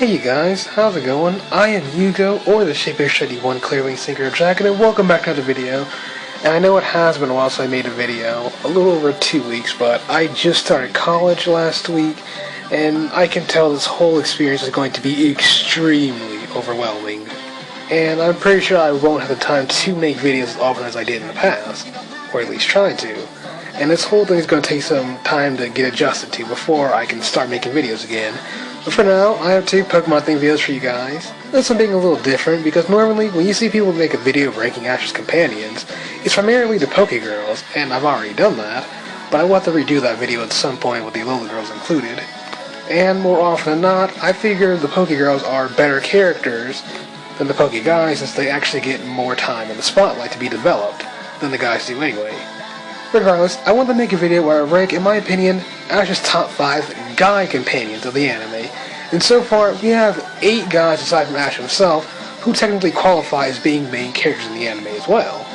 Hey you guys, how's it going? I am Hugo, or the Shaper Shady One Clearly Sinker Jacket, and welcome back to another video. And I know it has been a while since I made a video, a little over 2 weeks, but I just started college last week, and I can tell this whole experience is going to be extremely overwhelming. And I'm pretty sure I won't have the time to make videos as often as I did in the past, or at least try to. And this whole thing is going to take some time to get adjusted to before I can start making videos again. But for now, I have 2 Pokemon themed videos for you guys. This one being a little different because normally when you see people make a video of ranking Ash's companions, it's primarily the Pokegirls, and I've already done that, but I want to redo that video at some point with the Alola Girls included. And more often than not, I figure the Pokegirls are better characters than the Pokeguys since they actually get more time in the spotlight to be developed than the guys do anyway. Regardless, I want to make a video where I rank, in my opinion, Ash's top 5 guy companions of the anime. And so far, we have 8 guys aside from Ash himself, who technically qualify as being main characters in the anime as well.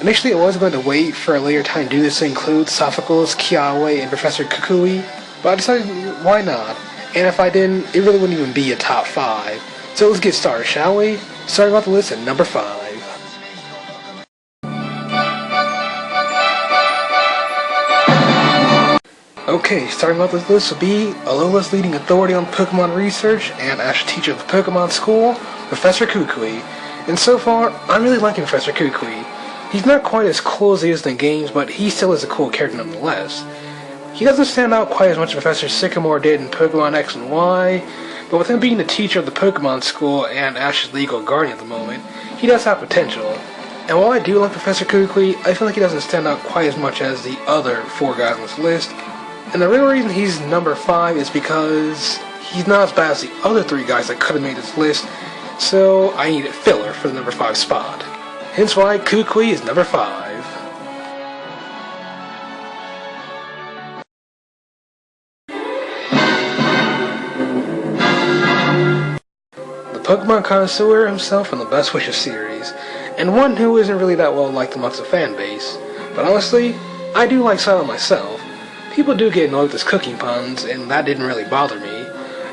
Initially, I was going to wait for a later time to do this to include Sophocles, Jiawei, and Professor Kuechly, but I decided why not, and if I didn't, it really wouldn't even be a top 5. So let's get started, shall we? Starting off the list at number 5. Okay, starting off this list will be Alola's leading authority on Pokemon research and Ash's teacher at the Pokemon School, Professor Kuechly. And so far, I'm really liking Professor Kuechly. He's not quite as cool as he is in games, but he still is a cool character nonetheless. He doesn't stand out quite as much as Professor Sycamore did in Pokemon X and Y, but with him being the teacher of the Pokemon School and Ash's legal guardian at the moment, he does have potential. And while I do like Professor Kuechly, I feel like he doesn't stand out quite as much as the other 4 guys on this list. And the real reason he's number 5 is because he's not as bad as the other 3 guys that could have made this list, so I need a filler for the number 5 spot. Hence why Kuechly is number 5. The Pokemon connoisseur himself from the Best Wishes series, and one who isn't really that well liked amongst the fan base. But honestly, I do like Silent myself. People do get annoyed with his cooking puns, and that didn't really bother me.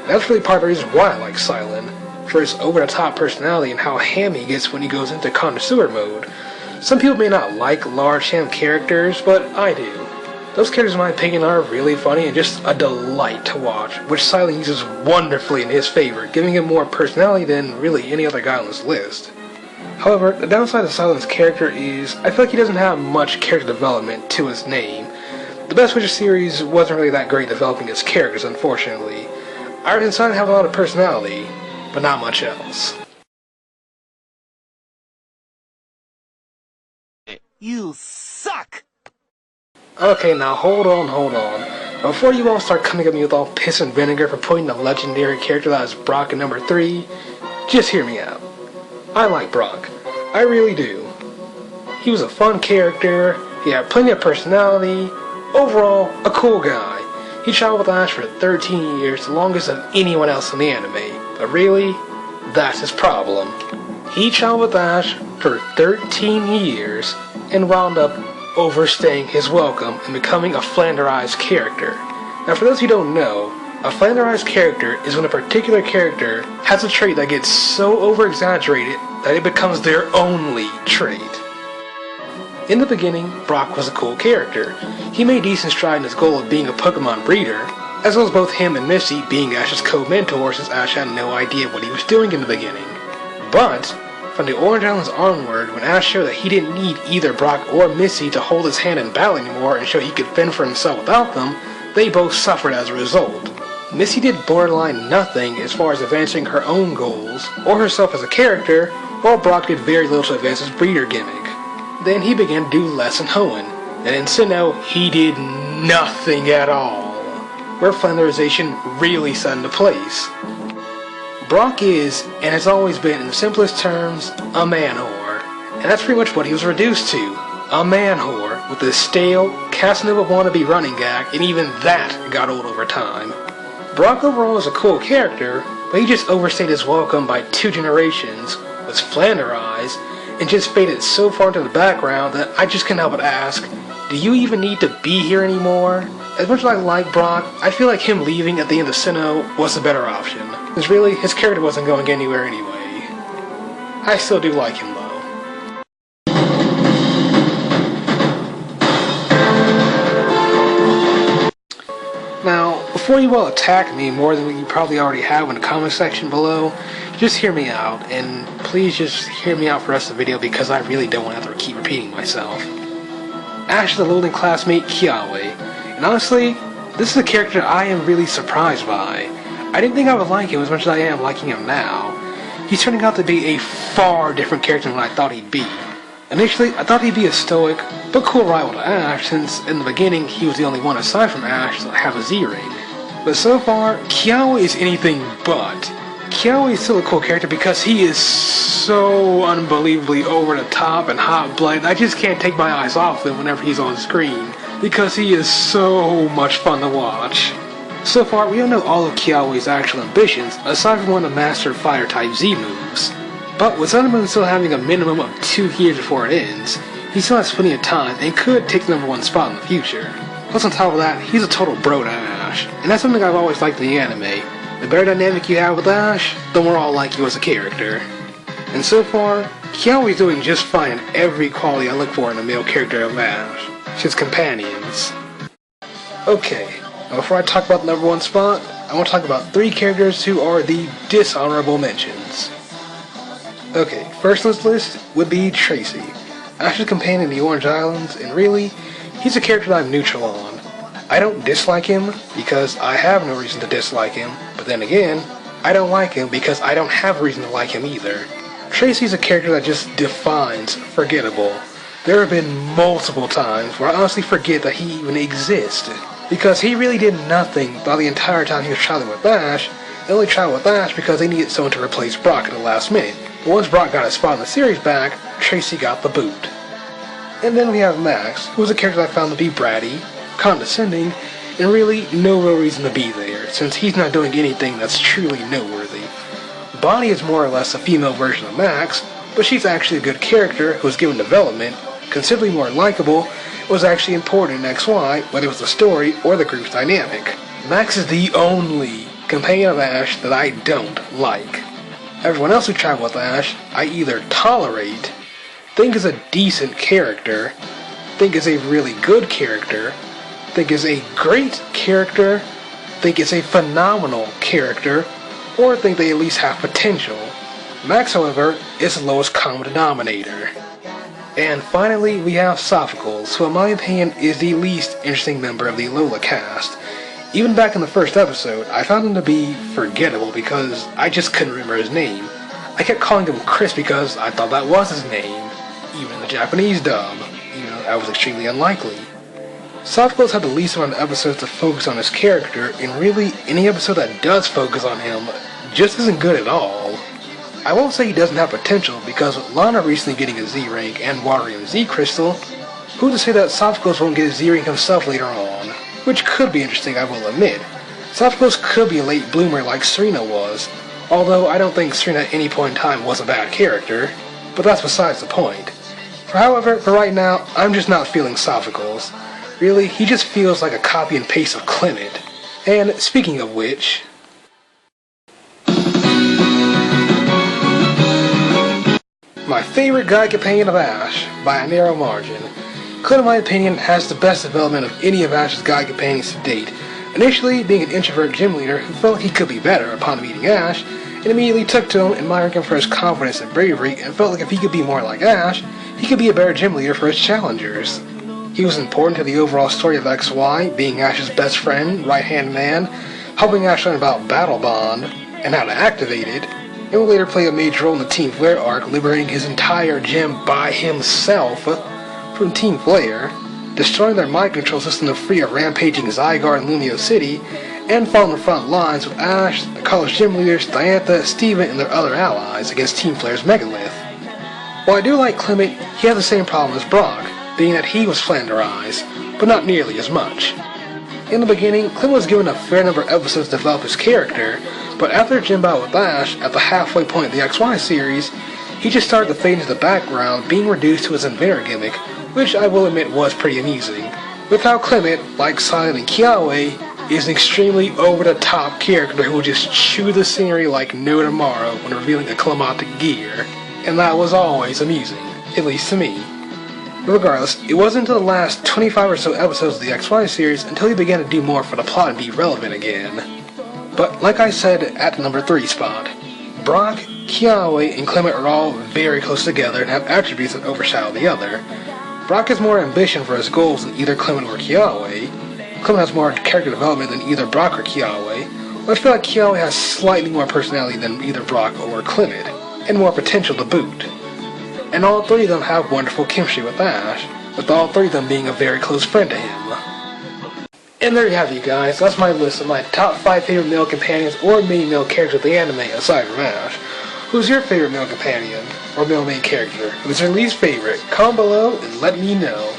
That's really part of the reason why I like Silent, for his over-the-top personality and how ham he gets when he goes into connoisseur mode. Some people may not like large ham characters, but I do. Those characters, in my opinion, are really funny and just a delight to watch, which Silent uses wonderfully in his favor, giving him more personality than really any other guy on this list. However, the downside of Silent's character is, I feel like he doesn't have much character development to his name. The Best Wishes series wasn't really that great developing its characters, unfortunately. Iris and Silent have a lot of personality, but not much else. You suck! Okay, now hold on. Before you all start coming at me with all piss and vinegar for putting the legendary character that is Brock in number 3, just hear me out. I like Brock. I really do. He was a fun character, he had plenty of personality. Overall, a cool guy. He traveled with Ash for 13 years, the longest of anyone else in the anime. But really, that's his problem. He traveled with Ash for 13 years and wound up overstaying his welcome and becoming a flanderized character. Now for those who don't know, a flanderized character is when a particular character has a trait that gets so over-exaggerated that it becomes their only trait. In the beginning, Brock was a cool character. He made decent stride in his goal of being a Pokemon breeder, as well as both him and Misty being Ash's co-mentor since Ash had no idea what he was doing in the beginning. But, from the Orange Islands onward, when Ash showed that he didn't need either Brock or Misty to hold his hand in battle anymore and show he could fend for himself without them, they both suffered as a result. Misty did borderline nothing as far as advancing her own goals, or herself as a character, while Brock did very little to advance his breeder gimmick. Then he began to do less in Hoenn, and in Sinnoh, he did nothing at all, where flanderization really set into place. Brock is, and has always been in the simplest terms, a man-whore, and that's pretty much what he was reduced to, a man-whore, with a stale, Casanova wannabe running gag, and even that got old over time. Brock overall is a cool character, but he just overstayed his welcome by 2 generations, was flanderized, and just faded so far into the background that I just can't help but ask, do you even need to be here anymore? As much as I like Brock, I feel like him leaving at the end of Sinnoh was a better option. Because really, his character wasn't going anywhere anyway. I still do like him though. Now, before you all attack me more than you probably already have in the comment section below, just hear me out, and please just hear me out for the rest of the video because I really don't want to have to keep repeating myself. Ash is a loathing classmate, Jiawei, and honestly, this is a character I am really surprised by. I didn't think I would like him as much as I am liking him now. He's turning out to be a far different character than what I thought he'd be. Initially, I thought he'd be a stoic, but cool rival to Ash, since in the beginning he was the only one aside from Ash to have a Z-ring. But so far, Jiawei is anything but. Jiawei is still a cool character because he is so unbelievably over the top and hot-blooded. I just can't take my eyes off him whenever he's on screen, because he is so much fun to watch. So far, we don't know all of Jiawei's actual ambitions, aside from one of the Master Fire-type Z moves. But with Sunderman still having a minimum of 2 years before it ends, he still has plenty of time and could take the #1 spot in the future. Plus on top of that, he's a total bro to Ash, and that's something I've always liked in the anime. The better dynamic you have with Ash, the more I'll like you as a character. And so far, Jiawei's doing just fine in every quality I look for in a male character of Ash. His companions. Okay, now before I talk about the #1 spot, I want to talk about 3 characters who are the dishonorable mentions. Okay, first on this list would be Tracy. Ash's companion in the Orange Islands, and really, he's a character that I'm neutral on. I don't dislike him because I have no reason to dislike him, but then again, I don't like him because I don't have a reason to like him either. Tracy's a character that just defines forgettable. There have been multiple times where I honestly forget that he even exists, because he really did nothing while the entire time he was traveling with Ash. They only traveled with Ash because they needed someone to replace Brock at the last minute. But once Brock got his spot in the series back, Tracy got the boot. And then we have Max, who was a character I found to be bratty, condescending, and really no real reason to be there, since he's not doing anything that's truly noteworthy. Bonnie is more or less a female version of Max, but she's actually a good character who was given development, considerably more likable, was actually important in XY, whether it was the story or the group's dynamic. Max is the only companion of Ash that I don't like. Everyone else who traveled with Ash, I either tolerate, think is a decent character, think is a really good character, think is a great character, think is a phenomenal character, or think they at least have potential. Max, however, is the lowest common denominator. And finally, we have Sophocles, who in my opinion is the least interesting member of the Lola cast. Even back in the first episode, I found him to be forgettable because I just couldn't remember his name. I kept calling him Chris because I thought that was his name, even in the Japanese dub, even though that was extremely unlikely. Sophocles had the least amount of episodes to focus on his character, and really, any episode that does focus on him just isn't good at all. I won't say he doesn't have potential, because with Lana recently getting a Z-rank and watering a Z-crystal, who's to say that Sophocles won't get a Z-rank himself later on? Which could be interesting, I will admit. Sophocles could be a late bloomer like Serena was, although I don't think Serena at any point in time was a bad character, but that's besides the point. However, for right now, I'm just not feeling Sophocles. Really, he just feels like a copy and paste of Clement. And speaking of which... my favorite guide companion of Ash, by a narrow margin. Clement, in my opinion, has the best development of any of Ash's guide companions to date. Initially, being an introvert gym leader who felt like he could be better upon meeting Ash, and immediately took to him, admiring him for his confidence and bravery, and felt like if he could be more like Ash, he could be a better gym leader for his challengers. He was important to the overall story of XY, being Ash's best friend, right-hand man, helping Ash learn about Battle Bond, and how to activate it, and would later play a major role in the Team Flare arc, liberating his entire gym by himself from Team Flare, destroying their mind control system to free a rampaging Zygarde in Lumio City, and following the front lines with Ash, the college gym leaders, Diantha, Steven, and their other allies against Team Flare's Megalith. While I do like Clement, he had the same problem as Brock, being that he was flanderized, but not nearly as much. In the beginning, Clement was given a fair number of episodes to develop his character, but after a gym bout with Ash, at the halfway point of the XY series, he just started to fade into the background, being reduced to his inventor gimmick, which I will admit was pretty amusing, with how Clement, like Silent and Jiawei, is an extremely over-the-top character who will just chew the scenery like no tomorrow when revealing a climatic gear, and that was always amusing, at least to me. Regardless, it wasn't until the last 25 or so episodes of the XY series until he began to do more for the plot and be relevant again. But like I said at the number 3 spot, Brock, Jiawei, and Clement are all very close together and have attributes that overshadow the other. Brock has more ambition for his goals than either Clement or Jiawei. Clement has more character development than either Brock or Jiawei. I feel like Jiawei has slightly more personality than either Brock or Clement, and more potential to boot. And all three of them have wonderful chemistry with Ash, with all three of them being a very close friend to him. And there you have it, you guys. That's my list of my top 5 favorite male companions or main male characters of the anime aside from Ash. Who's your favorite male companion or male main character? Who's your least favorite? Comment below and let me know.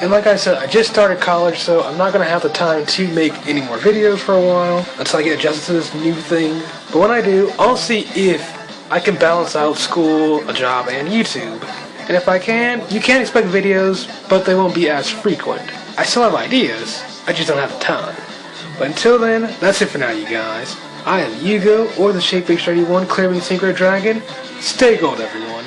And like I said, I just started college, so I'm not going to have the time to make any more videos for a while until I get adjusted to this new thing. But when I do, I'll see if I can balance out school, a job, and YouTube. And if I can, you can expect videos, but they won't be as frequent. I still have ideas, I just don't have the time. But until then, that's it for now, you guys. I am Yugo, or the Shape Big 31 Clearing Synchro Dragon. Stay gold, everyone.